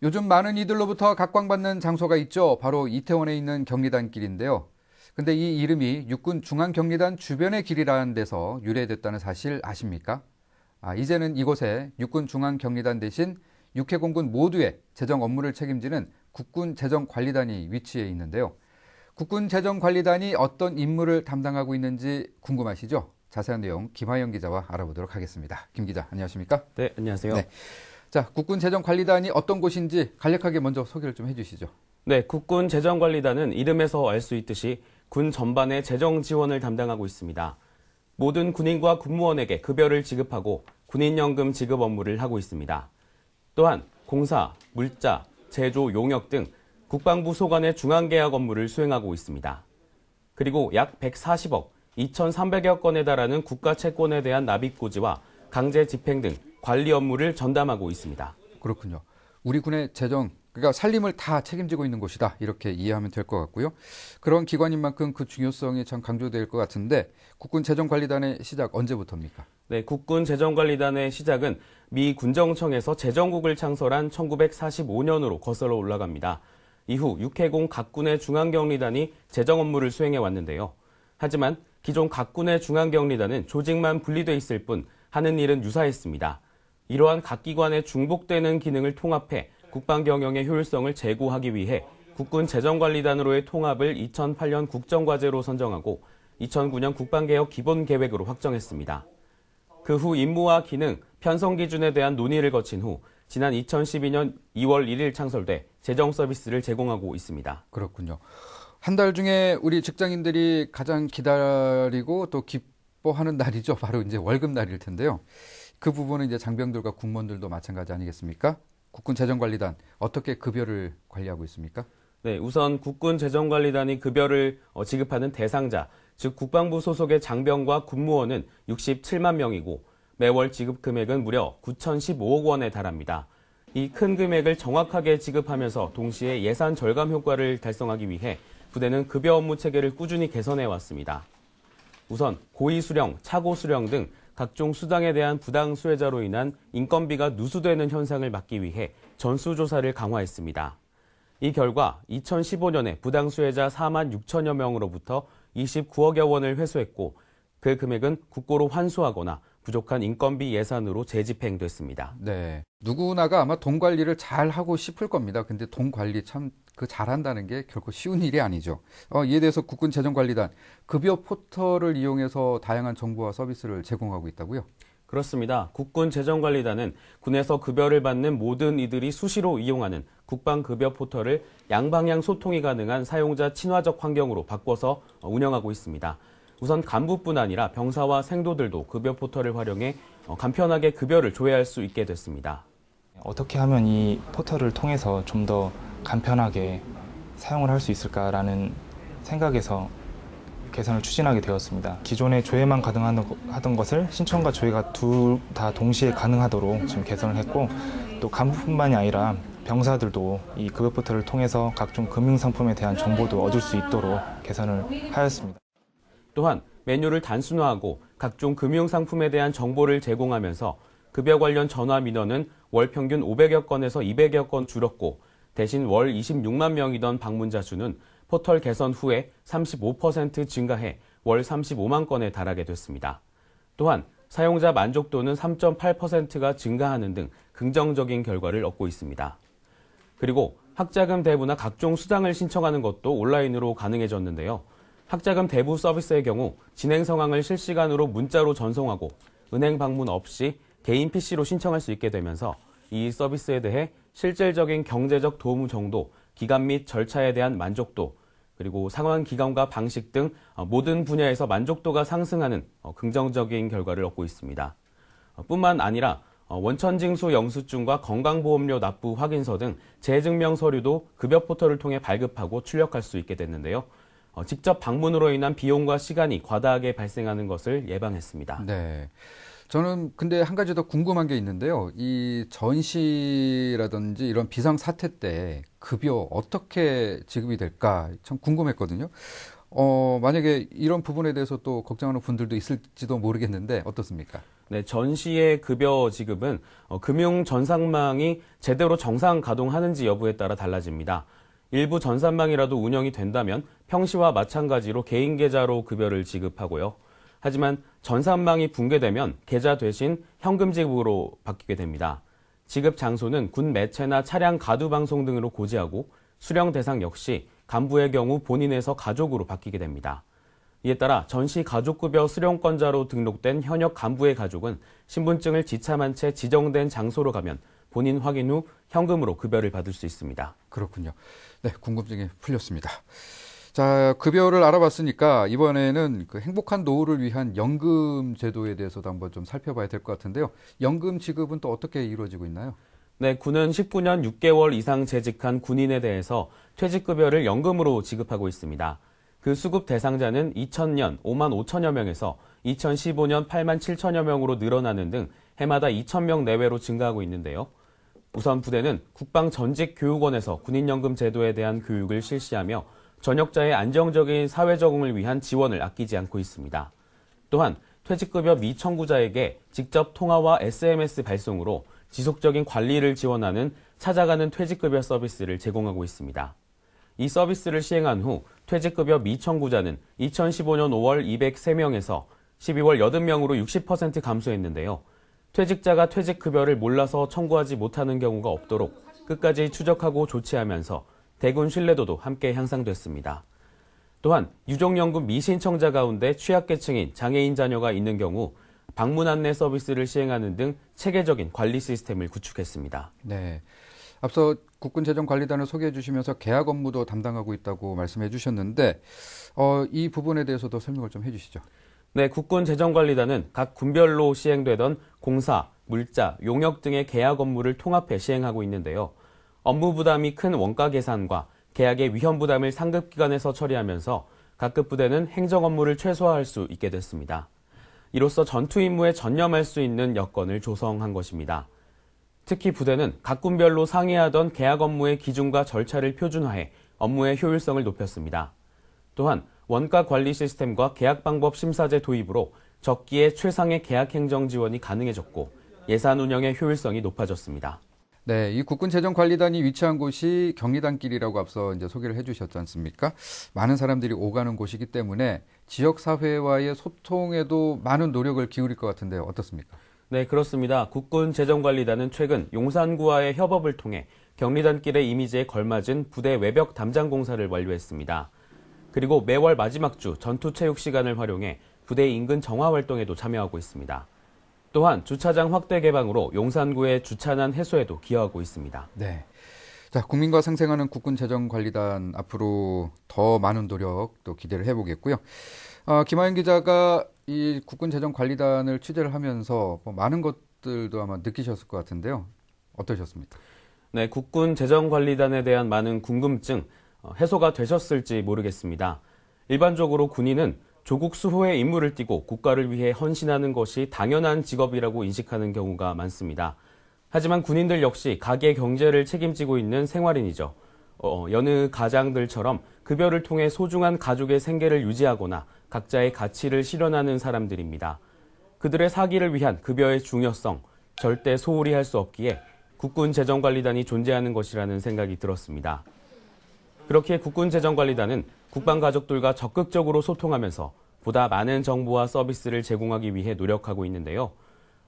요즘 많은 이들로부터 각광받는 장소가 있죠. 바로 이태원에 있는 경리단 길인데요. 근데 이 이름이 육군 중앙경리단 주변의 길이라는 데서 유래됐다는 사실 아십니까? 이제는 이곳에 육군 중앙경리단 대신 육해공군 모두의 재정 업무를 책임지는 국군재정관리단이 위치해 있는데요. 국군재정관리단이 어떤 임무를 담당하고 있는지 궁금하시죠? 자세한 내용 김하영 기자와 알아보도록 하겠습니다. 김 기자, 안녕하십니까? 네, 안녕하세요. 네. 자, 국군재정관리단이 어떤 곳인지 간략하게 먼저 소개를 좀 해주시죠. 네, 국군재정관리단은 이름에서 알 수 있듯이 군 전반의 재정 지원을 담당하고 있습니다. 모든 군인과 군무원에게 급여를 지급하고 군인연금 지급 업무를 하고 있습니다. 또한 공사, 물자, 제조, 용역 등 국방부 소관의 중앙계약 업무를 수행하고 있습니다. 그리고 약 140억 2,300여 건에 달하는 국가 채권에 대한 납입고지와 강제 집행 등 관리 업무를 전담하고 있습니다. 그렇군요. 우리 군의 재정, 그러니까 살림을 다 책임지고 있는 곳이다. 이렇게 이해하면 될 것 같고요. 그런 기관인 만큼 그 중요성이 참 강조될 것 같은데 국군재정관리단의 시작 언제부터입니까? 네, 국군재정관리단의 시작은 미 군정청에서 재정국을 창설한 1945년으로 거슬러 올라갑니다. 이후 육해공 각군의 중앙경리단이 재정 업무를 수행해 왔는데요. 하지만 기존 각군의 중앙경리단은 조직만 분리돼 있을 뿐 하는 일은 유사했습니다. 이러한 각 기관의 중복되는 기능을 통합해 국방 경영의 효율성을 제고하기 위해 국군재정관리단으로의 통합을 2008년 국정과제로 선정하고 2009년 국방개혁 기본계획으로 확정했습니다. 그 후 임무와 기능, 편성 기준에 대한 논의를 거친 후 지난 2012년 2월 1일 창설돼 재정 서비스를 제공하고 있습니다. 그렇군요. 한 달 중에 우리 직장인들이 가장 기다리고 또 기뻐하는 날이죠. 바로 이제 월급날일 텐데요. 그 부분은 이제 장병들과 군무원들도 마찬가지 아니겠습니까? 국군재정관리단 어떻게 급여를 관리하고 있습니까? 네, 우선 국군재정관리단이 급여를 지급하는 대상자, 즉 국방부 소속의 장병과 군무원은 67만 명이고 매월 지급 금액은 무려 9,015억 원에 달합니다. 이 큰 금액을 정확하게 지급하면서 동시에 예산 절감 효과를 달성하기 위해 부대는 급여 업무 체계를 꾸준히 개선해 왔습니다. 우선 고의 수령, 차고 수령 등 각종 수당에 대한 부당 수혜자로 인한 인건비가 누수되는 현상을 막기 위해 전수조사를 강화했습니다. 이 결과 2015년에 부당 수혜자 4만 6천여 명으로부터 29억여 원을 회수했고 그 금액은 국고로 환수하거나 부족한 인건비 예산으로 재집행됐습니다. 네. 누구나가 아마 돈 관리를 잘 하고 싶을 겁니다. 근데 돈 관리 참 잘한다는 게 결코 쉬운 일이 아니죠. 이에 대해서 국군재정관리단 급여 포털을 이용해서 다양한 정보와 서비스를 제공하고 있다고요? 그렇습니다. 국군재정관리단은 군에서 급여를 받는 모든 이들이 수시로 이용하는 국방급여 포털을 양방향 소통이 가능한 사용자 친화적 환경으로 바꿔서 운영하고 있습니다. 우선 간부뿐 아니라 병사와 생도들도 급여 포털을 활용해 간편하게 급여를 조회할 수 있게 됐습니다. 어떻게 하면 이 포털을 통해서 좀 더 간편하게 사용을 할 수 있을까라는 생각에서 개선을 추진하게 되었습니다. 기존에 조회만 가능하던 것을 신청과 조회가 둘 다 동시에 가능하도록 지금 개선을 했고 또 간부뿐만이 아니라 병사들도 이 급여 포털을 통해서 각종 금융상품에 대한 정보도 얻을 수 있도록 개선을 하였습니다. 또한 메뉴를 단순화하고 각종 금융상품에 대한 정보를 제공하면서 급여 관련 전화 민원은 월 평균 500여 건에서 200여 건 줄었고 대신 월 26만 명이던 방문자 수는 포털 개선 후에 35% 증가해 월 35만 건에 달하게 됐습니다. 또한 사용자 만족도는 3.8%가 증가하는 등 긍정적인 결과를 얻고 있습니다. 그리고 학자금 대부나 각종 수당을 신청하는 것도 온라인으로 가능해졌는데요. 학자금 대부 서비스의 경우 진행 상황을 실시간으로 문자로 전송하고 은행 방문 없이 개인 PC로 신청할 수 있게 되면서 이 서비스에 대해 실질적인 경제적 도움 정도, 기간 및 절차에 대한 만족도, 그리고 상환 기간과 방식 등 모든 분야에서 만족도가 상승하는 긍정적인 결과를 얻고 있습니다. 뿐만 아니라 원천징수 영수증과 건강보험료 납부 확인서 등 재증명 서류도 급여 포털을 통해 발급하고 출력할 수 있게 됐는데요. 직접 방문으로 인한 비용과 시간이 과다하게 발생하는 것을 예방했습니다. 네. 저는 근데 한 가지 더 궁금한 게 있는데요. 이 전시라든지 이런 비상사태 때 급여 어떻게 지급이 될까 참 궁금했거든요. 만약에 이런 부분에 대해서 또 걱정하는 분들도 있을지도 모르겠는데 어떻습니까? 네, 전시의 급여 지급은 금융 전산망이 제대로 정상 가동하는지 여부에 따라 달라집니다. 일부 전산망이라도 운영이 된다면 평시와 마찬가지로 개인 계좌로 급여를 지급하고요. 하지만 전산망이 붕괴되면 계좌 대신 현금 지급으로 바뀌게 됩니다. 지급 장소는 군 매체나 차량 가두 방송 등으로 고지하고 수령 대상 역시 간부의 경우 본인에서 가족으로 바뀌게 됩니다. 이에 따라 전시 가족급여 수령권자로 등록된 현역 간부의 가족은 신분증을 지참한 채 지정된 장소로 가면 본인 확인 후 현금으로 급여를 받을 수 있습니다. 그렇군요. 네, 궁금증이 풀렸습니다. 자, 급여를 알아봤으니까 이번에는 그 행복한 노후를 위한 연금 제도에 대해서도 한번 좀 살펴봐야 될 것 같은데요. 연금 지급은 또 어떻게 이루어지고 있나요? 네, 군은 19년 6개월 이상 재직한 군인에 대해서 퇴직급여를 연금으로 지급하고 있습니다. 그 수급 대상자는 2000년 5만 5천여 명에서 2015년 8만 7천여 명으로 늘어나는 등 해마다 2,000명 내외로 증가하고 있는데요. 우선 부대는 국방전직교육원에서 군인연금 제도에 대한 교육을 실시하며 전역자의 안정적인 사회 적응을 위한 지원을 아끼지 않고 있습니다. 또한 퇴직급여 미청구자에게 직접 통화와 SMS 발송으로 지속적인 관리를 지원하는 찾아가는 퇴직급여 서비스를 제공하고 있습니다. 이 서비스를 시행한 후 퇴직급여 미청구자는 2015년 5월 203명에서 12월 80명으로 60% 감소했는데요. 퇴직자가 퇴직급여를 몰라서 청구하지 못하는 경우가 없도록 끝까지 추적하고 조치하면서 대군 신뢰도도 함께 향상됐습니다. 또한 유족연금 미신청자 가운데 취약계층인 장애인 자녀가 있는 경우 방문 안내 서비스를 시행하는 등 체계적인 관리 시스템을 구축했습니다. 네. 앞서 국군재정관리단을 소개해 주시면서 계약 업무도 담당하고 있다고 말씀해 주셨는데 이 부분에 대해서도 설명을 좀 해 주시죠. 네, 국군재정관리단은 각 군별로 시행되던 공사, 물자, 용역 등의 계약 업무를 통합해 시행하고 있는데요. 업무 부담이 큰 원가 계산과 계약의 위험 부담을 상급기관에서 처리하면서 각급 부대는 행정 업무를 최소화할 수 있게 됐습니다. 이로써 전투 임무에 전념할 수 있는 여건을 조성한 것입니다. 특히 부대는 각 군별로 상의하던 계약 업무의 기준과 절차를 표준화해 업무의 효율성을 높였습니다. 또한 원가 관리 시스템과 계약 방법 심사제 도입으로 적기에 최상의 계약 행정 지원이 가능해졌고 예산 운영의 효율성이 높아졌습니다. 네, 이 국군재정관리단이 위치한 곳이 경리단길이라고 앞서 이제 소개를 해주셨지 않습니까? 많은 사람들이 오가는 곳이기 때문에 지역 사회와의 소통에도 많은 노력을 기울일 것 같은데요. 어떻습니까? 네, 그렇습니다. 국군재정관리단은 최근 용산구와의 협업을 통해 경리단길의 이미지에 걸맞은 부대 외벽 담장 공사를 완료했습니다. 그리고 매월 마지막 주 전투체육 시간을 활용해 부대 인근 정화 활동에도 참여하고 있습니다. 또한 주차장 확대 개방으로 용산구의 주차난 해소에도 기여하고 있습니다. 네. 자, 국민과 상생하는 국군재정관리단 앞으로 더 많은 노력 또 기대를 해보겠고요. 김하영 기자가 이 국군재정관리단을 취재를 하면서 많은 것들도 아마 느끼셨을 것 같은데요. 어떠셨습니까? 네, 국군재정관리단에 대한 많은 궁금증 해소가 되셨을지 모르겠습니다. 일반적으로 군인은 조국 수호의 임무를 띠고 국가를 위해 헌신하는 것이 당연한 직업이라고 인식하는 경우가 많습니다. 하지만 군인들 역시 가계 경제를 책임지고 있는 생활인이죠. 여느 가장들처럼 급여를 통해 소중한 가족의 생계를 유지하거나 각자의 가치를 실현하는 사람들입니다. 그들의 사기를 위한 급여의 중요성 절대 소홀히 할 수 없기에 국군재정관리단이 존재하는 것이라는 생각이 들었습니다. 그렇게 국군재정관리단은 국방가족들과 적극적으로 소통하면서 보다 많은 정보와 서비스를 제공하기 위해 노력하고 있는데요.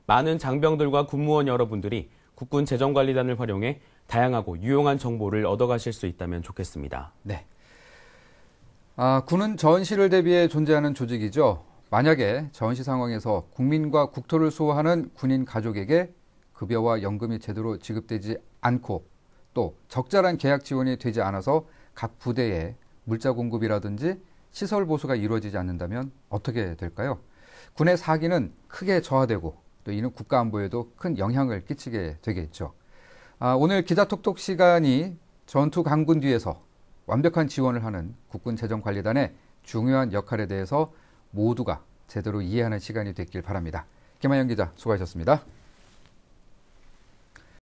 많은 장병들과 군무원 여러분들이 국군재정관리단을 활용해 다양하고 유용한 정보를 얻어가실 수 있다면 좋겠습니다. 네. 군은 전시를 대비해 존재하는 조직이죠. 만약에 전시 상황에서 국민과 국토를 수호하는 군인 가족에게 급여와 연금이 제대로 지급되지 않고 또 적절한 계약 지원이 되지 않아서 각 부대에 물자 공급이라든지 시설 보수가 이루어지지 않는다면 어떻게 될까요? 군의 사기는 크게 저하되고 또 이는 국가 안보에도 큰 영향을 끼치게 되겠죠. 오늘 기자톡톡 시간이 전투 강군 뒤에서 완벽한 지원을 하는 국군재정관리단의 중요한 역할에 대해서 모두가 제대로 이해하는 시간이 됐길 바랍니다. 김하영 기자 수고하셨습니다.